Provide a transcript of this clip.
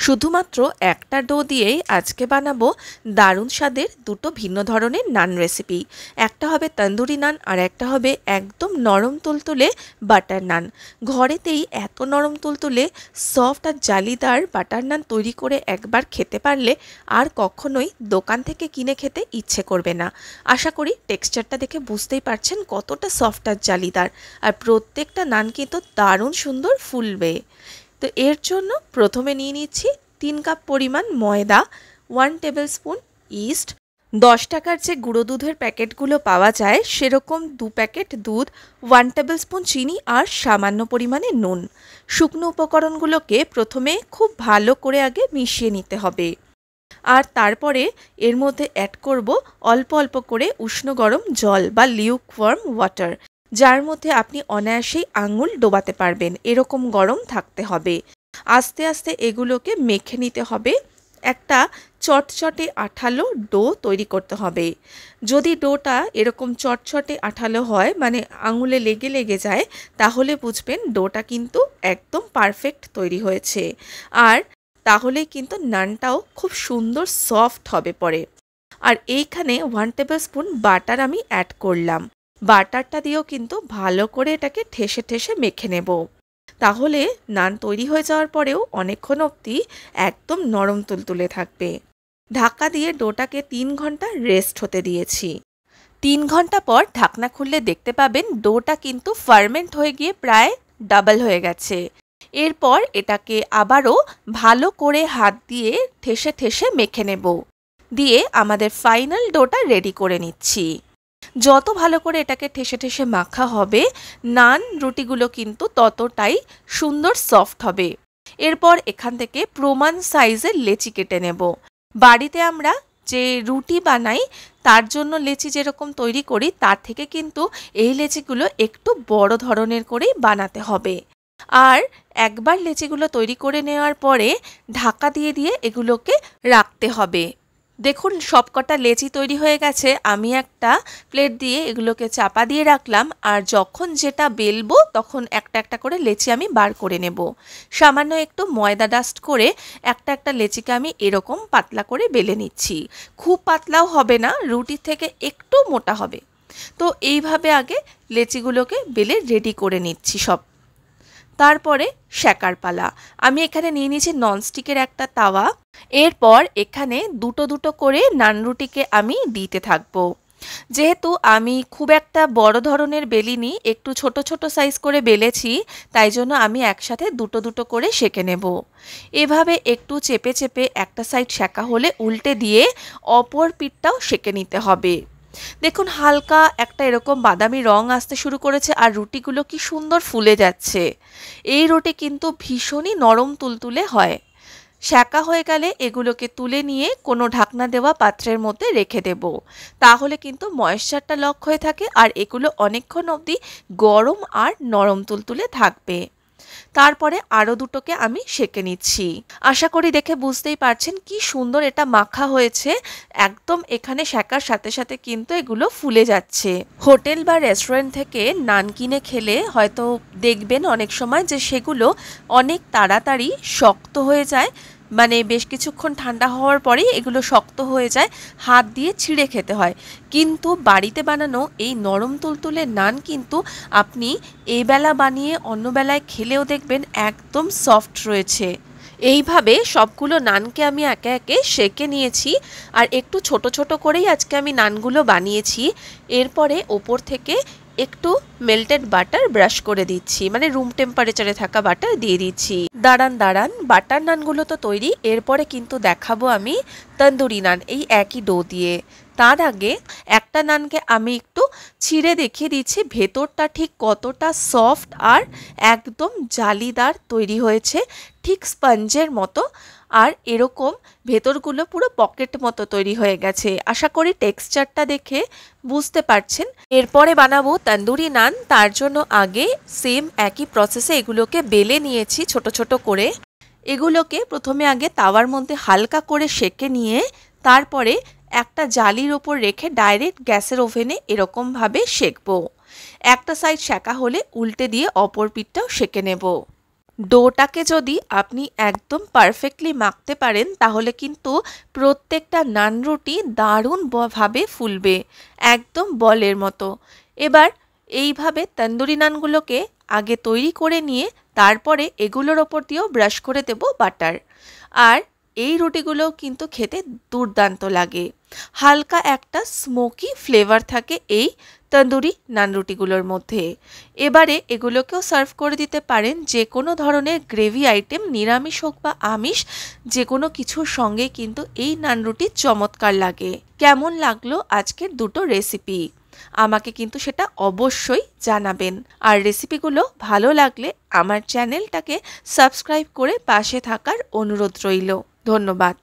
শুধুমাত্র একটা ডো দিয়েই আজকে বানাবো দারুণ স্বাদের দুটো ভিন্ন ধরনের নান রেসিপি। একটা হবে তন্দুরি নান আর একটা হবে একদম নরম তুলতুলে বাটার নান। ঘরেতেই এত নরম তুলতুলে সফট আর জালিদার বাটার নান তৈরি করে একবার খেতে পারলে আর কখনোই দোকান থেকে কিনে খেতে ইচ্ছে করবে না। আশা করি টেক্সচারটা দেখে বুঝতেই পারছেন কতটা সফট আর জালিদার, আর প্রত্যেকটা নান কিন্তু দারুণ সুন্দর ফুলবে। তো এর জন্য প্রথমে নিয়ে নিচ্ছি 3 কাপ পরিমাণ ময়দা, 1 টেবিল স্পুন ইস্ট, 10 টাকার যে গুঁড়ো দুধের প্যাকেটগুলো পাওয়া যায় সেরকম 2 প্যাকেট দুধ, 1 টেবিল স্পুন চিনি আর সামান্য পরিমাণে নুন। শুকনো উপকরণগুলোকে প্রথমে খুব ভালো করে আগে মিশিয়ে নিতে হবে, আর তারপরে এর মধ্যে অ্যাড করব অল্প অল্প করে উষ্ণ গরম জল বা লিউকওয়ার্ম ওয়াটার, যার মধ্যে আপনি অনায়াসেই আঙুল ডোবাতে পারবেন, এরকম গরম থাকতে হবে। আস্তে আস্তে এগুলোকে মেখে নিতে হবে। একটা চটচটে আঠালো ডো তৈরি করতে হবে। যদি ডোটা এরকম চটচটে আঠালো হয়, মানে আঙুলে লেগে লেগে যায়, তাহলে বুঝবেন ডোটা কিন্তু একদম পারফেক্ট তৈরি হয়েছে। আর তাহলে কিন্তু নানটাও খুব সুন্দর সফট হবে পরে। আর এইখানে 1 টেবিল স্পুন বাটার আমি অ্যাড করলাম। বাটারটা দিয়েও কিন্তু ভালো করে এটাকে ঠেসে ঠেসে মেখে নেব। তাহলে নান তৈরি হয়ে যাওয়ার পরেও অনেকক্ষণ অবধি একদম নরম তুলতুলে থাকবে। ঢাকা দিয়ে ডোটাকে 3 ঘন্টা রেস্ট হতে দিয়েছি। 3 ঘন্টা পর ঢাকনা খুললে দেখতে পাবেন ডোটা কিন্তু ফার্মেন্ট হয়ে গিয়ে প্রায় ডাবল হয়ে গেছে। এরপর এটাকে আবারও ভালো করে হাত দিয়ে ঠেসে ঠেসে মেখে নেব। দিয়ে আমাদের ফাইনাল ডোটা রেডি করে নিচ্ছি। যত ভালো করে এটাকে ঠেসে ঠেসে মাখা হবে, নান রুটিগুলো কিন্তু ততটাই সুন্দর সফট হবে। এরপর এখান থেকে প্রমাণ সাইজের লেচি কেটে নেব। বাড়িতে আমরা যে রুটি বানাই তার জন্য লেচি যেরকম তৈরি করি, তার থেকে কিন্তু এই লেচিগুলো একটু বড় ধরনের করেই বানাতে হবে। আর একবার লেচিগুলো তৈরি করে নেওয়ার পরে ঢাকা দিয়ে দিয়ে এগুলোকে রাখতে হবে। দেখুন সবকটা লেচি তৈরি হয়ে গেছে। আমি একটা প্লেট দিয়ে এগুলোকে চাপা দিয়ে রাখলাম, আর যখন যেটা বেলবো তখন একটা একটা করে লেচি আমি বার করে নেব। সামান্য একটু ময়দা ডাস্ট করে একটা একটা লেচিকে আমি এরকম পাতলা করে বেলে নিচ্ছি। খুব পাতলাও হবে না, রুটির থেকে একটু মোটা হবে। তো এইভাবে আগে লেচিগুলোকে বেলে রেডি করে নিচ্ছি সব। তারপরে সেকার পালা। আমি এখানে নিয়ে নিয়েছি ননস্টিকের একটা তাওয়া। এরপর এখানে দুটো দুটো করে নান রুটিকে আমি দিতে থাকবো। যেহেতু আমি খুব একটা বড় ধরনের বেলিনি, একটু ছোট ছোট সাইজ করে বেলেছি, তাই জন্য আমি একসাথে দুটো দুটো করে সেঁকে নেব। এভাবে একটু চেপে চেপে একটা সাইড সেঁকা হলে উল্টে দিয়ে অপর পিঠটাও সেঁকে নিতে হবে। দেখুন হালকা একটা এরকম বাদামি রং আসতে শুরু করেছে, আর রুটিগুলো কি সুন্দর ফুলে যাচ্ছে। এই রুটি কিন্তু ভীষণই নরম তুলতুলে হয়। সেঁকা হয়ে গেলে এগুলোকে তুলে নিয়ে কোনো ঢাকনা দেওয়া পাত্রের মধ্যে রেখে দেব। তাহলে কিন্তু ময়েশ্চারটা লক হয়ে থাকে, আর এগুলো অনেকক্ষণ অবধি গরম আর নরম তুলতুলে থাকবে। তারপরে আরও দুটোকে আমি সেঁকে নিচ্ছি। আশা করি দেখে বুঝতেই পারছেন কি সুন্দর এটা মাখা হয়েছে। একদম এখানে সেঁকার সাথে সাথে কিন্তু এগুলো ফুলে যাচ্ছে। হোটেল বা রেস্টুরেন্ট থেকে নান কিনে খেলে হয়তো দেখবেন অনেক সময় যে সেগুলো অনেক তাড়াতাড়ি শক্ত হয়ে যায়, মানে বেশ কিছুক্ষণ ঠান্ডা হওয়ার পরেই এগুলো শক্ত হয়ে যায়, হাত দিয়ে ছিঁড়ে খেতে হয়। কিন্তু বাড়িতে বানানো এই নরম তুলতুলে নান কিন্তু আপনি এই বেলা বানিয়ে অন্য বেলায় খেলেও দেখবেন একদম সফট রয়েছে। এইভাবে সবগুলো নানকে আমি একে একে সেঁকে নিয়েছি, আর একটু ছোট ছোট করেই আজকে আমি নানগুলো বানিয়েছি। এরপরে ওপর থেকে একটু মেল্টেড বাটার ব্রাশ করে দিচ্ছি, মানে রুম টেম্পারেচারে থাকা বাটার দিয়ে দিচ্ছি। দাঁড়ান বাটার নানগুলো তো তৈরি, এরপরে কিন্তু দেখাবো আমি তন্দুরি নান এই একই ডো দিয়ে। তার আগে একটা নানকে আমি একটু ছিঁড়ে দেখিয়ে দিচ্ছি ভেতরটা ঠিক কতটা সফট আর একদম জালিদার তৈরি হয়েছে, ঠিক স্পঞ্জের মতো। আর এরকম ভেতরগুলো পুরো পকেট মতো তৈরি হয়ে গেছে। আশা করি টেক্সচারটা দেখে বুঝতে পারছেন। এরপরে বানাবো তন্দুরি নান। তার জন্য আগে সেম একই প্রসেসে এগুলোকে বেলে নিয়েছি ছোট ছোট করে। এগুলোকে প্রথমে আগে তাওয়ার মধ্যে হালকা করে সেঁকে নিয়ে তারপরে একটা জালির ওপর রেখে ডাইরেক্ট গ্যাসের ওভেনে এরকমভাবে সেঁকবো। একটা সাইড সেঁকা হলে উল্টে দিয়ে অপর পিঠটাও সেঁকে নেব। ডোটাকে যদি আপনি একদম পারফেক্টলি মাখতে পারেন তাহলে কিন্তু প্রত্যেকটা নান রুটি দারুণ ভাবে ফুলবে, একদম বলের মতো। এবার এইভাবে তন্দুরি নানগুলোকে আগে তৈরি করে নিয়ে তারপরে এগুলোর ওপর দিয়েও ব্রাশ করে দেব বাটার। আর এই রুটিগুলোও কিন্তু খেতে দুর্দান্ত লাগে, হালকা একটা স্মোকি ফ্লেভার থাকে এই তন্দুরি নান রুটিগুলোর মধ্যে। এবারে এগুলোকেও সার্ভ করে দিতে পারেন যে কোনো ধরনের গ্রেভি আইটেম, নিরামিষ হোক বা আমিষ, যে কোনো কিছুর সঙ্গে কিন্তু এই নান রুটি চমৎকার লাগে। কেমন লাগলো আজকের দুটো রেসিপি আমাকে কিন্তু সেটা অবশ্যই জানাবেন। আর রেসিপিগুলো ভালো লাগলে আমার চ্যানেলটাকে সাবস্ক্রাইব করে পাশে থাকার অনুরোধ রইল। ধন্যবাদ।